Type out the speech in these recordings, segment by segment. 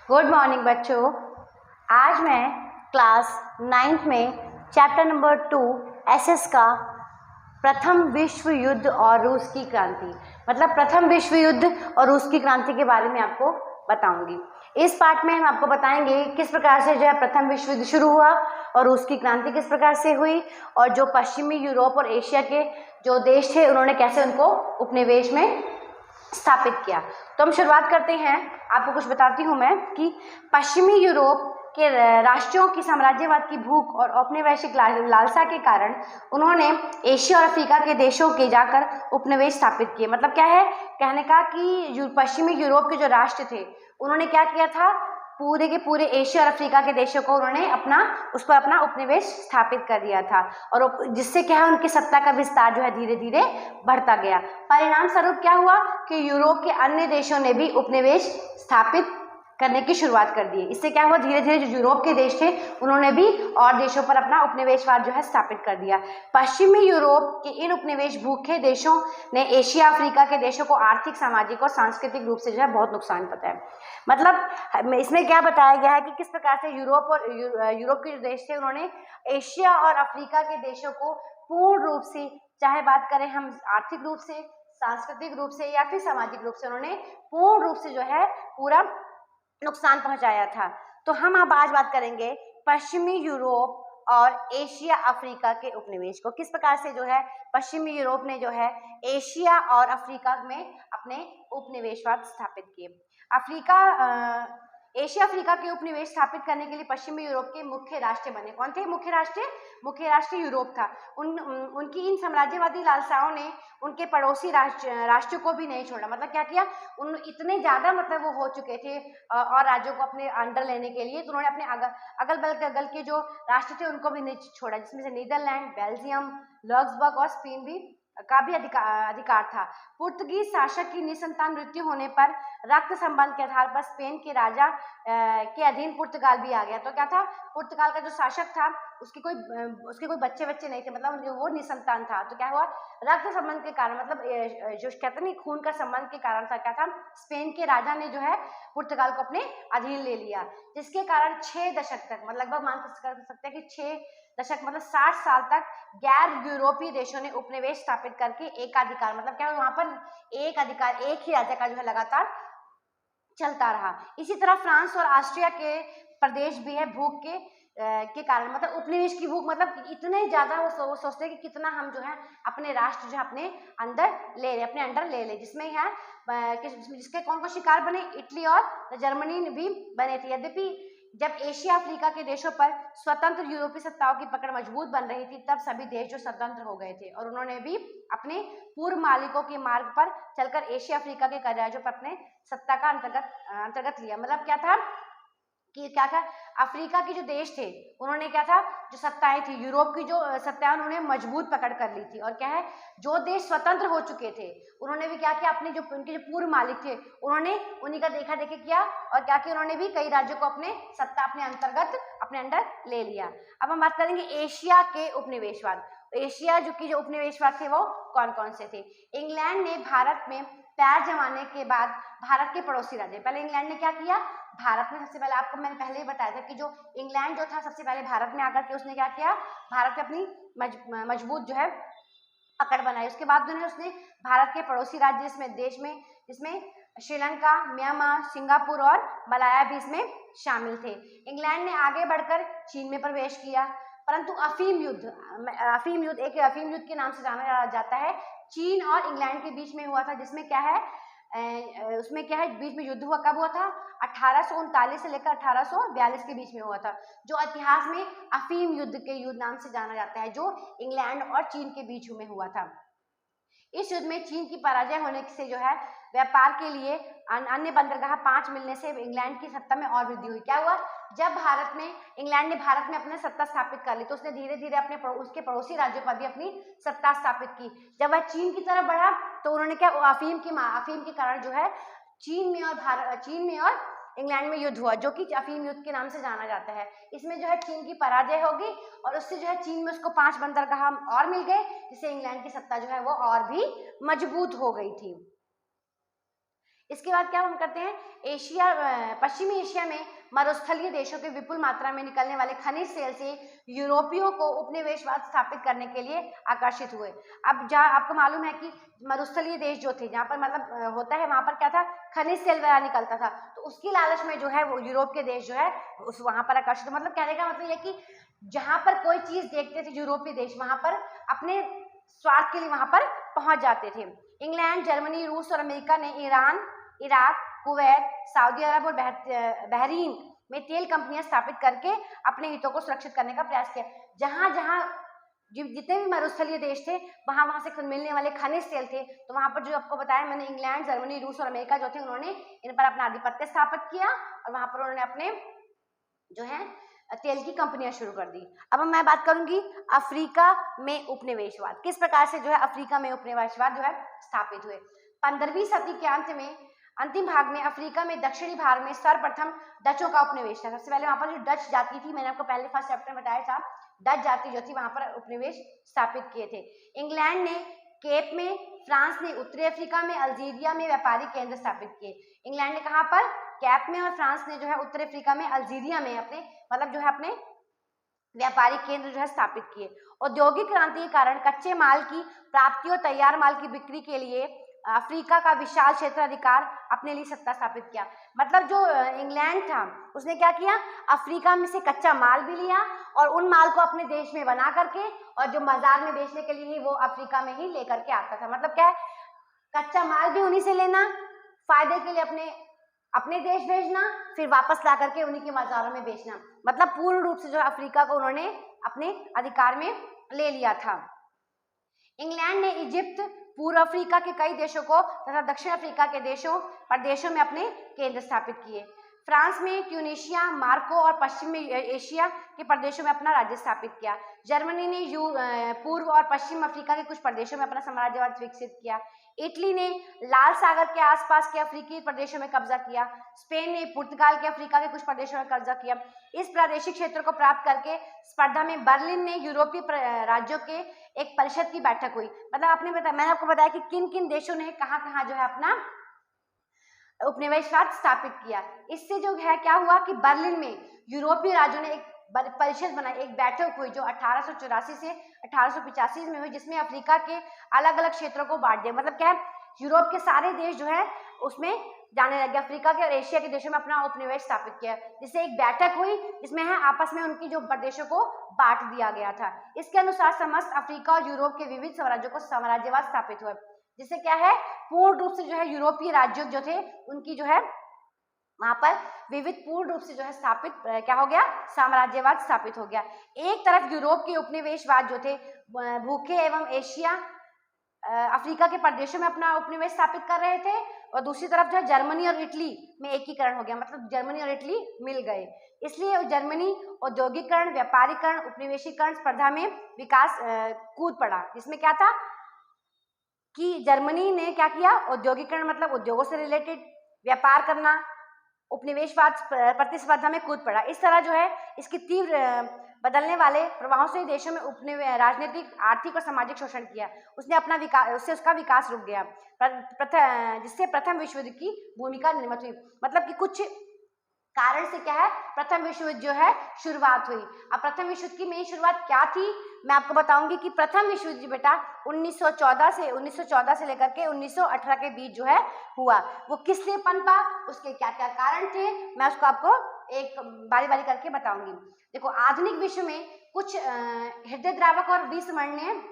Good morning बच्चों। आज मैं क्लास 9th में चैप्टर नंबर 2 एसएस का प्रथम विश्व युद्ध और रूस की क्रांति मतलब प्रथम विश्व युद्ध और रूस की क्रांति के बारे में आपको बताऊंगी। इस पार्ट में हम आपको बताएंगे किस प्रकार से जो है प्रथम विश्व युद्ध शुरू हुआ और रूस की क्रांति किस प्रकार से हुई और जो पश्चिमी यूरोप और एशिया के जो देश थे उन्होंने कैसे उनको उपनिवेश में स्थापित किया। तो हम शुरुआत करते हैं। आपको कुछ बताती हूँ मैं कि पश्चिमी यूरोप के राष्ट्रों की साम्राज्यवाद की भूख और औपनिवेशिक लालसा के कारण उन्होंने एशिया और अफ्रीका के देशों के जाकर उपनिवेश स्थापित किए। मतलब क्या है कहने का कि पश्चिमी यूरोप के जो राष्ट्र थे उन्होंने क्या किया था, पूरे के पूरे एशिया और अफ्रीका के देशों को उन्होंने उस पर अपना उपनिवेश स्थापित कर दिया था और जिससे क्या है उनकी सत्ता का विस्तार जो है धीरे धीरे बढ़ता गया। परिणाम स्वरूप क्या हुआ कि यूरोप के अन्य देशों ने भी उपनिवेश स्थापित करने की शुरुआत कर दी। इससे क्या हुआ, धीरे धीरे जो यूरोप के देश थे उन्होंने भी और देशों पर अपना उपनिवेशवाद जो है स्थापित कर दिया। पश्चिमी यूरोप के इन उपनिवेश भूखे देशों ने एशिया अफ्रीका के देशों को आर्थिक, सामाजिक और सांस्कृतिक रूप से जो है बहुत नुकसान पहुंचाया। मतलब इसमें क्या बताया गया है कि किस प्रकार से यूरोप के जो देश थे उन्होंने एशिया और अफ्रीका के देशों को पूर्ण रूप से, चाहे बात करें हम आर्थिक रूप से, सांस्कृतिक रूप से या फिर सामाजिक रूप से, उन्होंने पूर्ण रूप से जो है पूरा नुकसान पहुंचाया था। तो हम अब आज बात करेंगे पश्चिमी यूरोप और एशिया अफ्रीका के उपनिवेश को, किस प्रकार से जो है पश्चिमी यूरोप ने जो है एशिया और अफ्रीका में अपने उपनिवेशवाद स्थापित किए। एशिया अफ्रीका के उपनिवेश स्थापित करने के लिए पश्चिमी यूरोप के मुख्य राष्ट्र बने। कौन थे मुख्य राष्ट्र? यूरोप था। उनकी इन साम्राज्यवादी लालसाओं ने उनके पड़ोसी राष्ट्र को भी नहीं छोड़ा। मतलब क्या किया, उन इतने ज्यादा मतलब वो हो चुके थे और राज्यों को अपने अंडर लेने के लिए, तो उन्होंने अपने अगल बगल के जो राष्ट्र थे उनको भी नहीं छोड़ा, जिसमें से नीदरलैंड, बेल्जियम, लग्जबर्ग और स्पेन भी का भी अधिकार था। पुर्तगीज शासक की निसंतान मृत्यु होने पर रक्त संबंध के आधार पर स्पेन के राजा के अधीन पुर्तगाल भी आ गया। तो क्या था, पुर्तगाल का जो शासक था उसके कोई बच्चे नहीं थे, मतलब वो निसंतान था। तो क्या हुआ, रक्त संबंध के कारण, मतलब जो कहते नहीं खून का संबंध के कारण था, क्या था, स्पेन के राजा ने जो है पुर्तगाल को अपने अधीन ले लिया, जिसके कारण 6 दशक तक, मतलब लगभग मान कर सकते हैं कि 6 दशक मतलब 60 साल तक गैर यूरोपीय देशों ने उपनिवेश स्थापित करके एकाधिकार, मतलब क्या वहां पर एक अधिकार, एक ही राज्य का जो है लगातार चलता रहा। इसी तरह फ्रांस और ऑस्ट्रिया के प्रदेश भी है भूख के कारण, मतलब उपनिवेश की भूख, मतलब इतने ज्यादा वो सोचते हैं कि कितना हम जो है अपने राष्ट्र जो है अपने अंडर ले ले, जिसमें है जिसके कौन शिकार बने, इटली और जर्मनी भी बने थे। यद्यपि जब एशिया अफ्रीका के देशों पर स्वतंत्र यूरोपीय सत्ताओं की पकड़ मजबूत बन रही थी, तब सभी देश जो स्वतंत्र हो गए थे और उन्होंने भी अपने पूर्व मालिकों के मार्ग पर चलकर एशिया अफ्रीका के राज्यों पर अपने सत्ता का अंतर्गत लिया। मतलब क्या था कि क्या था, अफ्रीका के जो देश थे उन्होंने क्या था, जो सत्ताएं थी यूरोप की, जो सत्ताएं उन्होंने मजबूत पकड़ कर ली थी। और क्या है, जो देश स्वतंत्र हो चुके थे उन्होंने भी क्या किया, अपने उनके जो पूर्व मालिक थे उन्होंने उन्हीं का देखा देखी किया और क्या किया, उन्होंने भी कई राज्यों को अपने अंडर ले लिया। अब हम बात करेंगे एशिया के उपनिवेशवाद। एशिया जो उपनिवेशवाद थे वो कौन कौन से थे। इंग्लैंड ने भारत में पैर जमाने के बाद भारत के पड़ोसी राज्य, पहले इंग्लैंड ने क्या किया, भारत में सबसे पहले, आपको मैंने पहले ही बताया था कि जो इंग्लैंड जो था सबसे पहले भारत में आकर के उसने क्या किया, भारत में अपनी मजबूत जो है पकड़ बनाई। उसके बाद उसने भारत के पड़ोसी राज्य जिसमें श्रीलंका, म्यांमार, सिंगापुर और मलाया भी इसमें शामिल थे। इंग्लैंड ने आगे बढ़कर चीन में प्रवेश किया, परंतु अफीम युद्ध के नाम से जाना जाता है, चीन और इंग्लैंड के बीच में हुआ था, जिसमें क्या है उसमें क्या है, बीच में युद्ध हुआ। कब हुआ था, 1839 से लेकर 1842 के बीच में हुआ था, जो इतिहास में अफीम युद्ध के युद्ध नाम से जाना जाता है, जो इंग्लैंड और चीन के बीच में हुआ था। इस युद्ध में चीन की पराजय होने से जो है व्यापार के लिए अन्य बंदरगाह 5 मिलने से इंग्लैंड की सत्ता में और वृद्धि हुई। क्या हुआ, जब इंग्लैंड ने भारत में अपने सत्ता स्थापित कर ली, तो उसने धीरे धीरे उसके पड़ोसी राज्यों पर भी अपनी सत्ता स्थापित की। जब वह चीन की तरफ बढ़ा तो उन्होंने क्या, अफीम के कारण जो है चीन में और इंग्लैंड में युद्ध हुआ, जो कि अफीम युद्ध के नाम से जाना जाता है। इसमें जो है चीन की पराजय होगी और उससे जो है चीन में उसको 5 बंदरगाह और मिल गए, जिससे इंग्लैंड की सत्ता जो है वो और भी मजबूत हो गई थी। इसके बाद क्या हम करते हैं, एशिया पश्चिमी एशिया में मरुस्थलीय देशों के विपुल मात्रा में निकलने वाले खनिज तेल से यूरोपियों को उपनिवेशवाद स्थापित करने के लिए आकर्षित हुए। अब जहाँ आपको मालूम है कि मरुस्थलीय देश जो थे, जहाँ पर मतलब होता है वहाँ पर क्या था, खनिज तेल वगैरह निकलता था, तो उसकी लालच में जो है वो यूरोप के देश जो है उस वहाँ पर आकर्षित, मतलब कहने का मतलब ये कि जहाँ पर कोई चीज देखते थे यूरोपीय देश, वहाँ पर अपने स्वार्थ के लिए वहाँ पर पहुंच जाते थे। इंग्लैंड, जर्मनी, रूस और अमेरिका ने ईरान, इराक, कुवैत, सऊदी अरब और बहरीन में तेल कंपनियां स्थापित करके अपने हितों को सुरक्षित करने का प्रयास किया। जहां जहां जितने भी मरुस्थलीय देश थे वहां वहां से मिलने वाले खनिज तेल थे, तो वहां पर जो आपको बताया मैंने, इंग्लैंड, जर्मनी, रूस और अमेरिका जो थे, उन्होंने इन पर अपना आधिपत्य स्थापित किया और वहां पर उन्होंने अपने जो है तेल की कंपनियां शुरू कर दी। अब मैं बात करूंगी अफ्रीका में उपनिवेशवाद, किस प्रकार से जो है अफ्रीका में उपनिवेशवाद जो है स्थापित हुए। 15वीं सदी के अंत में, अंतिम भाग में अफ्रीका में दक्षिणी भाग में सर्वप्रथम डचों का उपनिवेश था। सबसे पहले वहां पर जो डच जाति थी, मैंने आपको पहले फर्स्ट चैप्टर में बताया था, डच जाति जो थी वहां पर उपनिवेश स्थापित किए थे। इंग्लैंड ने केप में, फ्रांस ने उत्तरी अफ्रीका में, अल्जीरिया में व्यापारिक केंद्र स्थापित किए। इंग्लैंड ने कहा पर, कैप में, और फ्रांस ने जो है उत्तरी अफ्रीका में, अल्जीरिया में अपने मतलब जो है अपने व्यापारिक केंद्र जो है स्थापित किए। औद्योगिक क्रांति के कारण कच्चे माल की प्राप्ति और तैयार माल की बिक्री के लिए अफ्रीका का विशाल क्षेत्र अधिकार अपने लिए सत्ता स्थापित किया। मतलब जो इंग्लैंड था उसने क्या किया, अफ्रीका में से कच्चा माल भी लिया और उन माल को अपने देश में बना करके, और जो बाजार में बेचने के लिए वो अफ्रीका में ही लेकर के आता था। मतलब क्या है, कच्चा माल भी उन्हीं से लेना, फायदे के लिए अपने देश भेजना, फिर वापस ला करके उन्हीं के बाजारों में बेचना। मतलब पूर्ण रूप से जो अफ्रीका को उन्होंने अपने अधिकार में ले लिया था। इंग्लैंड ने इजिप्ट, पूर्व अफ्रीका के कई देशों को तथा दक्षिण अफ्रीका के प्रदेशों में अपने केंद्र स्थापित किए। फ्रांस में ट्यूनीशिया, मार्को और पश्चिमी एशिया के प्रदेशों में अपना राज्य स्थापित किया। जर्मनी ने पूर्व और पश्चिम अफ्रीका के कुछ प्रदेशों में अपना साम्राज्यवाद विकसित किया। इटली ने लाल सागर के आसपास के अफ्रीकी प्रदेशों में कब्जा किया। स्पेन ने पुर्तगाल के अफ्रीका के कुछ प्रदेशों में कब्जा किया। इस प्रादेशिक क्षेत्र को प्राप्त करके स्पर्धा में बर्लिन में यूरोपीय राज्यों के एक परिषद की बैठक हुई। मतलब मैंने आपको बताया कि किन किन देशों ने कहाँ जो है अपना उपनिवेशवाद स्थापित किया। इससे जो है क्या हुआ कि बर्लिन में यूरोपीय राज्यों ने एक परिषद बनाई, एक बैठक हुई जो 1884 से 1885 में हुई, जिसमें अफ्रीका के अलग अलग क्षेत्रों को बांट दिया। मतलब क्या है, यूरोप के सारे देश जो है उसमें जाने लगे, अफ्रीका के और एशिया के देशों में अपना उपनिवेश स्थापित किया। जिससे एक बैठक हुई जिसमें है आपस में उनकी जो प्रदेशों को बांट दिया गया था। इसके अनुसार समस्त अफ्रीका और यूरोप के विविध साम्राज्यों को साम्राज्यवाद स्थापित हुआ, जिससे क्या है पूर्ण रूप से जो है यूरोपीय राज्य जो थे उनकी जो है वहां पर विविध पूर्ण रूप से जो है स्थापित क्या हो गया, साम्राज्यवाद स्थापित हो गया। एक तरफ यूरोप के उपनिवेशवाद जो थे भूखे एवं एशिया अफ्रीका के प्रदेशों में अपना उपनिवेश स्थापित कर रहे थे, और दूसरी तरफ जो है जर्मनी और इटली में एकीकरण हो गया। मतलब जर्मनी और इटली मिल गए, इसलिए जर्मनी औद्योगिकरण, व्यापारीकरण, उपनिवेशीकरण स्पर्धा में विकास कूद पड़ा। जिसमें क्या था कि जर्मनी ने क्या किया, औद्योगिकरण मतलब उद्योगों से रिलेटेड व्यापार करना, उपनिवेशवाद प्रतिस्पर्धा में कूद पड़ा। इस तरह जो है इसकी तीव्र बदलने वाले प्रभावों से देशों में राजनीतिक, आर्थिक और सामाजिक शोषण किया। उसने अपना विकास, उससे उसका विकास रुक गया, जिससे प्रथम विश्व युद्ध की भूमिका निर्मित हुई। मतलब कि कुछ कारण से क्या है, प्रथम विश्व युद्ध जो है शुरुआत हुई। अब प्रथम विश्व युद्ध की मेन शुरुआत क्या थी, मैं आपको बताऊंगी कि प्रथम विश्व युद्ध बेटा 1914 से लेकर के 1918 के बीच जो है हुआ। वो किस लिए पनपा, उसके क्या क्या कारण थे, मैं उसको आपको एक बारी बारी करके बताऊंगी। देखो, आधुनिक विश्व में कुछ हृदयद्रावक और विस्मरणीय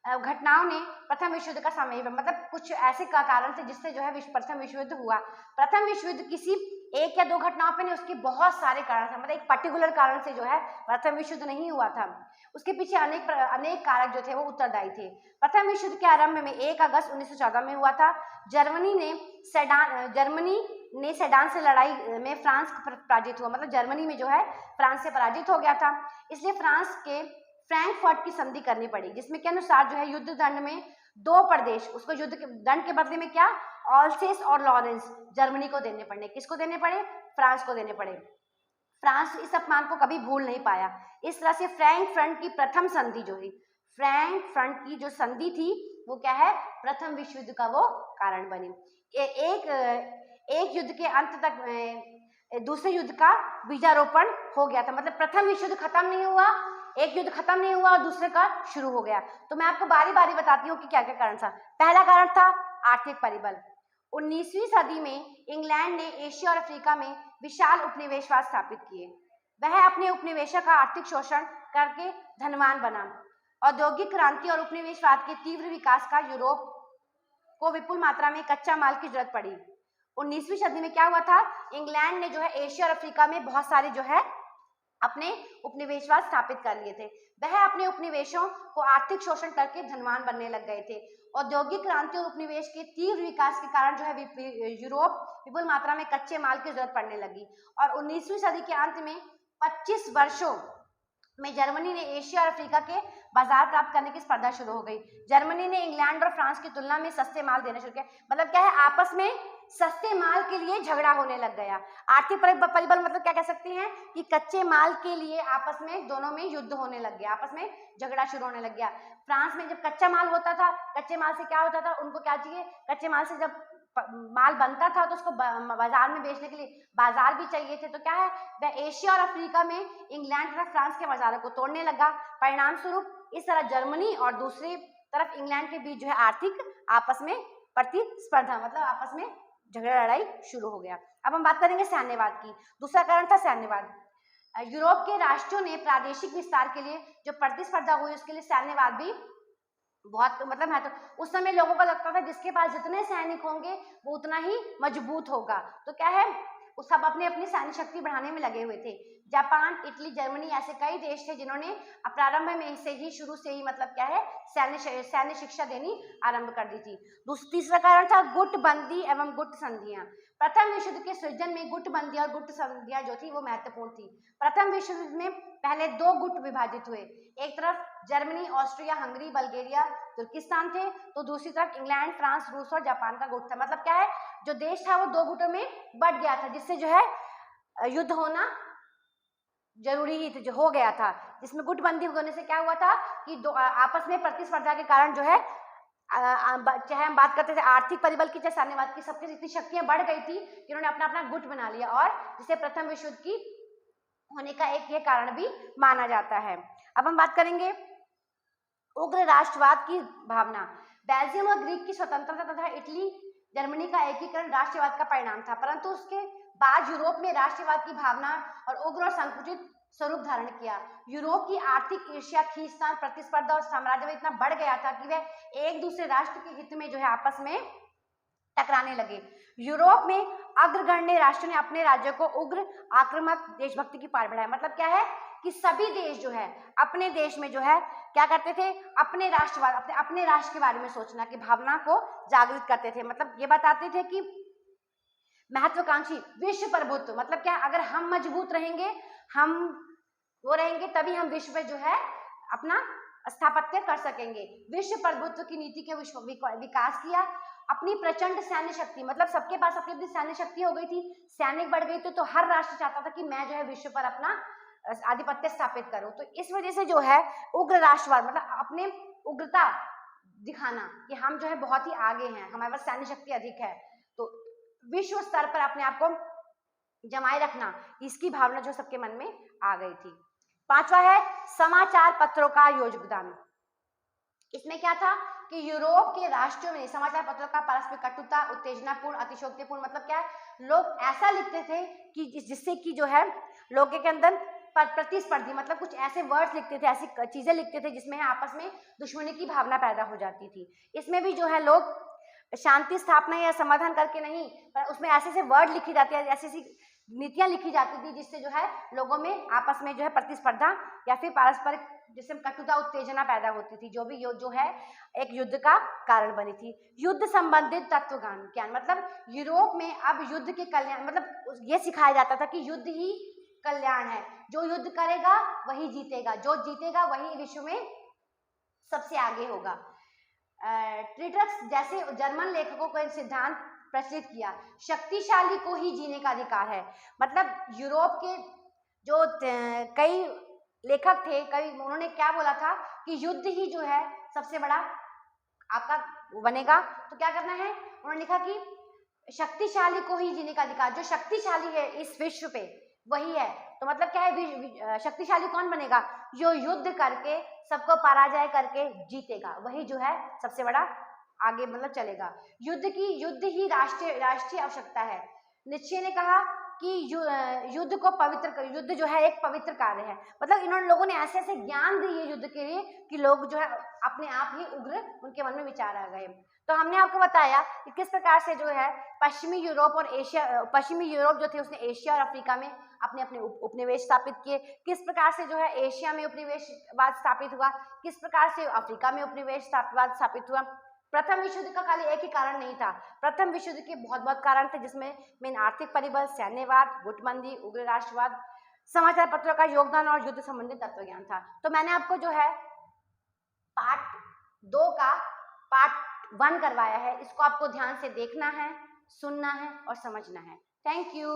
घटनाओं ने प्रथम विश्व युद्ध का समय, मतलब कुछ ऐसे कारण थे जिससे जो है प्रथम विश्व युद्ध हुआ। प्रथम विश्व युद्ध किसी एक या दो घटनाओं पे नहीं, उसके बहुत सारे कारण थे। मतलब एक पर्टिकुलर कारण से जो है प्रथम विश्व युद्ध नहीं हुआ था, उसके पीछे अनेक कारक जो थे वो उत्तरदायी थे। प्रथम विश्व युद्ध के आरंभ में 1 अगस्त 1914 में हुआ था। जर्मनी ने सेडान से लड़ाई में फ्रांस पराजित हुआ। मतलब जर्मनी में जो है फ्रांस से पराजित हो गया था, इसलिए फ्रांस के फ्रैंकफर्ट की संधि करनी पड़ी, जिसमें के अनुसार जो है युद्ध दंड में 2 प्रदेश उसको युद्ध के दंड के बदले में क्या, ऑल्सेस और लॉरेंस जर्मनी को देने पड़े। किसको देने पड़े, फ्रांस को देने पड़े। फ्रांस इस अपमान को कभी भूल नहीं पाया। इस तरह से फ्रैंकफर्ट की प्रथम संधि जो हुई, फ्रैंकफर्ट की जो संधि थी वो क्या है, प्रथम विश्व युद्ध का वो कारण बनी। एक युद्ध के अंत तक दूसरे युद्ध का बीजारोपण हो गया था। मतलब प्रथम विश्व युद्ध खत्म नहीं हुआ, एक युद्ध खत्म नहीं हुआ और दूसरे का शुरू हो गया। तो मैं आपको बारी बारी बताती हूँ कि क्या क्या कारण था। पहला कारण था आर्थिक परिबल। 19वीं सदी में इंग्लैंड ने एशिया और अफ्रीका में विशाल उपनिवेशवाद स्थापित किए। वह अपने उपनिवेशों का आर्थिक शोषण करके धनवान बना। औद्योगिक क्रांति और उपनिवेशवाद के तीव्र विकास का यूरोप को विपुल मात्रा में कच्चा माल की जरूरत पड़ी। 19वीं सदी में क्या हुआ था, इंग्लैंड ने जो है एशिया और अफ्रीका में बहुत सारे जो है अपने उपनिवेशवाद स्थापित कर लिए थे। वह अपने उपनिवेशों को आर्थिक शोषण करके धनवान बनने लग गए थे। औद्योगिक क्रांति और उपनिवेश के तीव्र विकास के कारण जो है यूरोप विपुल मात्रा में कच्चे माल की जरूरत पड़ने लगी और 19वीं सदी के अंत में 25 वर्षों में जर्मनी ने एशिया और अफ्रीका के बाजार प्राप्त करने की स्पर्धा शुरू हो गई। जर्मनी ने इंग्लैंड और फ्रांस की तुलना में सस्ते माल देना शुरू किया। मतलब क्या है, आपस में सस्ते माल के लिए झगड़ा होने लग गया। आर्थिक परिबल मतलब क्या कह सकते हैं कि कच्चे माल के लिए आपस में दोनों में युद्ध होने लग गया, आपस में झगड़ा शुरू होने लग गया। फ्रांस में जब कच्चा माल होता था, कच्चे माल से क्या होता था, उनको क्या चाहिए, कच्चे माल से जब माल बनता था तो उसको बाजार में बेचने के लिए बाजार भी चाहिए थे। तो क्या है, वह एशिया और अफ्रीका में इंग्लैंड तथा फ्रांस के बाजारों को तोड़ने लगा। परिणाम स्वरूप इस तरह जर्मनी और दूसरी तरफ इंग्लैंड के बीच जो है आर्थिक आपस में प्रतिस्पर्धा, मतलब आपस में झगड़ा लड़ाई शुरू हो गया। अब हम बात करेंगे सैन्यवाद की। दूसरा कारण था सैन्यवाद। यूरोप के राष्ट्रों ने प्रादेशिक विस्तार के लिए जो प्रतिस्पर्धा हुई उसके लिए सैन्यवाद भी बहुत मतलब है। तो उस समय लोगों को लगता था जिसके पास जितने सैनिक होंगे वो उतना ही मजबूत होगा। तो क्या है, वो सब अपने अपनी सैन्य शक्ति बढ़ाने में लगे हुए थे। जापान, इटली, जर्मनी ऐसे कई देश थे जिन्होंने प्रारंभ में से ही शुरू से ही मतलब क्या है सैन्य शिक्षा देनी आरंभ कर दी थी। तीसरा कारण था गुटबंदी एवं गुट संधियां। प्रथम विश्व युद्ध के सृजन में गुटबंदी और गुट संधियां जो थी वो महत्वपूर्ण थी। प्रथम विश्व युद्ध में पहले दो गुट विभाजित हुए। एक तरफ जर्मनी, ऑस्ट्रिया, हंगरी, बल्गेरिया, तुर्किस्तान थे, तो दूसरी तरफ इंग्लैंड, फ्रांस, रूस और जापान का गुट था। मतलब क्या है, जो देश था वो दो गुटों में बट गया था, जिससे जो है युद्ध होना जरूरी ही जो हो गया था। जिसमें गुटबंदी होने से क्या हुआ था कि आपस में प्रतिस्पर्धा के कारण जो है चाहे हम बात करते थे आर्थिक परिबल की, चाहे सैन्यवाद की, सबकी इतनी शक्तियां बढ़ गई थी कि उन्होंने अपना अपना गुट बना लिया और जिसे प्रथम विश्व युद्ध की होने का एक ये कारण भी माना जाता है। अब हम बात करेंगे उग्र राष्ट्रवाद की भावना। बेल्जियम और ग्रीक की स्वतंत्रता तथा इटली, जर्मनी का एकीकरण राष्ट्रवाद का परिणाम था, परंतु उसके बाद यूरोप में राष्ट्रवाद की भावना और उग्र और संकुचित स्वरूप धारण किया। यूरोप की आर्थिक ईर्ष्या, खींचतान, प्रतिस्पर्धा और साम्राज्यवाद इतना बढ़ गया था कि वह एक दूसरे राष्ट्र के हित में जो है आपस में टकराने लगे। यूरोप में अग्रगण्य राष्ट्र ने अपने राज्यों को उग्र आक्रामक देशभक्ति की पार बढ़ाया। मतलब क्या है कि सभी देश जो है अपने देश में जो है क्या करते थे, अपने राष्ट्रवाद, अपने राष्ट्र के बारे में सोचना की भावना को जागृत करते थे। मतलब ये बताते थे कि महत्वाकांक्षी विश्व प्रभुत्व, मतलब क्या, अगर हम मजबूत रहेंगे, हम वो रहेंगे, तभी हम विश्व में जो है अपना स्थापत्य कर सकेंगे। विश्व प्रभुत्व की नीति के विकास किया। अपनी प्रचंड सैन्य शक्ति, मतलब सबके पास अपनी अपनी सैन्य शक्ति हो गई थी, सैनिक बढ़ गई, तो हर राष्ट्र चाहता था कि मैं जो है विश्व पर अपना आधिपत्य स्थापित करूं। तो इस वजह से जो है उग्र राष्ट्रवाद, मतलब अपने उग्रता दिखाना कि हम जो है बहुत ही आगे हैं, हमारे पास सैन्य शक्ति अधिक है, तो विश्व स्तर पर अपने आप को जमाए रखना, इसकी भावना जो सबके मन में आ गई थी। पांचवा है समाचार पत्रों का योगदान। इसमें क्या था कि यूरोप के राष्ट्रों में समाचार पत्रों का परस्पर कटुता, उत्तेजनापूर्ण, अतिशयोक्तिपूर्ण, मतलब क्या है, लोग ऐसा लिखते थे कि जिससे कि जो है लोगों के अंदर प्रतिस्पर्धी, मतलब कुछ ऐसे वर्ड्स लिखते थे, ऐसी चीजें लिखते थे जिसमें आपस में दुश्मनी की भावना पैदा हो जाती थी। इसमें भी जो है लोग शांति स्थापना या समाधान करके नहीं, पर उसमें ऐसे ऐसे वर्ड लिखी जाती है, ऐसी ऐसी नीतियां लिखी जाती थी जिससे जो है लोगों में आपस में जो है प्रतिस्पर्धा या फिर पारस्परिक जिससे कटुता, उत्तेजना पैदा होती थी, जो भी जो है एक युद्ध का कारण बनी थी। युद्ध संबंधित तत्वज्ञान, मतलब यूरोप में अब युद्ध के कल्याण, मतलब ये सिखाया जाता था कि युद्ध ही कल्याण है, जो युद्ध करेगा वही जीतेगा, जो जीतेगा वही विश्व में सबसे आगे होगा। ट्रिटक्स जैसे जर्मन लेखकों को एक सिद्धांत प्रचलित किया, शक्तिशाली को ही जीने का अधिकार है। मतलब यूरोप के जो कई लेखक थे, कई उन्होंने क्या बोला था कि युद्ध ही जो है सबसे बड़ा आपका बनेगा। तो क्या करना है, उन्होंने लिखा कि शक्तिशाली को ही जीने का अधिकार, जो शक्तिशाली है इस विश्व पे वही है। तो मतलब क्या है, शक्तिशाली कौन बनेगा, जो युद्ध करके सबको पराजय करके जीतेगा, वही जो है सबसे बड़ा आगे मतलब चलेगा। युद्ध ही राष्ट्रीय आवश्यकता है। निश्चय ने कहा कि युद्ध को पवित्र, युद्ध जो है एक पवित्र कार्य है। मतलब इन लोगों ने ऐसे ऐसे ज्ञान दिए युद्ध के लिए कि लोग जो है अपने आप ही उग्र उनके मन में विचार आ गए। तो हमने आपको बताया कि किस प्रकार से जो है पश्चिमी यूरोप जो थे उसने एशिया और अफ्रीका में अपने अपने उपनिवेश स्थापित किए। किस प्रकार से जो है एशिया में उपनिवेशवाद स्थापित हुआ, किस प्रकार से अफ्रीका में उपनिवेशवाद स्थापित हुआ। प्रथम विश्व युद्ध का खाली एक ही कारण नहीं था, प्रथम विश्व युद्ध के बहुत बहुत कारण थे, जिसमें मेन आर्थिक परिबल, सैन्यवाद, गुटबंदी, उग्र राष्ट्रवाद, समाचार पत्रों का योगदान और युद्ध संबंधी तत्वज्ञान था। तो मैंने आपको जो है पार्ट 2 का पार्ट 1 करवाया है, इसको आपको ध्यान से देखना है, सुनना है और समझना है। Thank you.